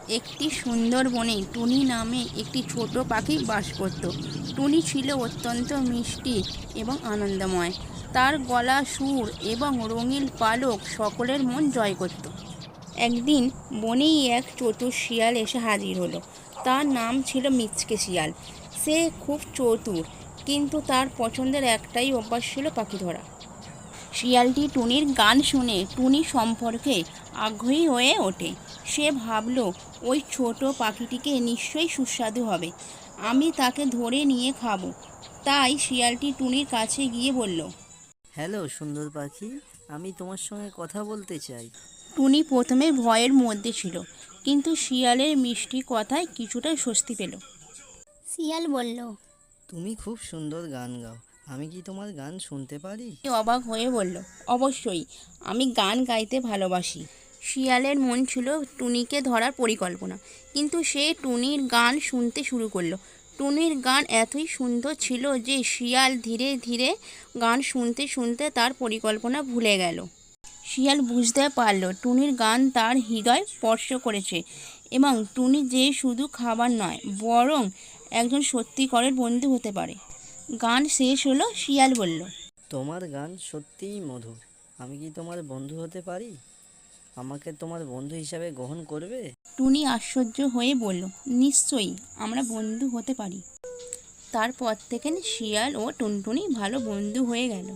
একটি সুন্দর বনে টুনি নামে একটি ছোট পাখি বাস করত। টুনি ছিল অত্যন্ত মিষ্টি এবং আনন্দময়। তার গলা, সুর এবং রঙিন পালক সকলের মন জয় করত। একদিন বনেই এক চতুর শিয়াল এসে হাজির হলো। তার নাম ছিল মিচকে শিয়াল। সে খুব চতুর, কিন্তু তার পছন্দের একটাই অভ্যাস ছিল পাখি ধরা। শিয়ালটি টুনির গান শুনে টুনি সম্পর্কে আগ্রহী হয়ে ওঠে। সে ভাবল, ওই ছোট পাখিটিকে নিশ্চয়ই সুস্বাদু হবে, আমি তাকে ধরে নিয়ে খাবো। তাই শিয়ালটি টুনির কাছে গিয়ে বলল। হ্যালো সুন্দর পাখি, আমি তোমার সঙ্গে কথা বলতে চাই। টুনি প্রথমে ভয়ের মধ্যে ছিল, কিন্তু শিয়ালের মিষ্টি কথায় কিছুটা স্বস্তি পেল। শিয়াল বলল, তুমি খুব সুন্দর গান গাও, আমি কি তোমার গান শুনতে পারি? সে অবাক হয়ে বলল, অবশ্যই, আমি গান গাইতে ভালোবাসি। শিয়ালের মন ছিল টুনিকে ধরার পরিকল্পনা, কিন্তু সে টুনির গান শুনতে শুরু করলো। টুনির গান এতই সুন্দর ছিল যে শিয়াল ধীরে ধীরে গান শুনতে শুনতে তার পরিকল্পনা ভুলে গেল। শিয়াল বুঝতে পারল টুনির গান তার হৃদয় স্পর্শ করেছে এবং টুনি যে শুধু খাবার নয়, বরং একজন সত্যিকারের বন্ধু হতে পারে। গান শেষ হলো, শিয়াল বলল, তোমার গান সত্যিই মধুর, আমি কি তোমার বন্ধু হতে পারি? আমাকে তোমার বন্ধু হিসাবে গ্রহণ করবে? টুনি আশ্চর্য হয়ে বলল, নিশ্চয়ই, আমরা বন্ধু হতে পারি। তারপর থেকে শিয়াল ও টুনটুনি ভালো বন্ধু হয়ে গেল।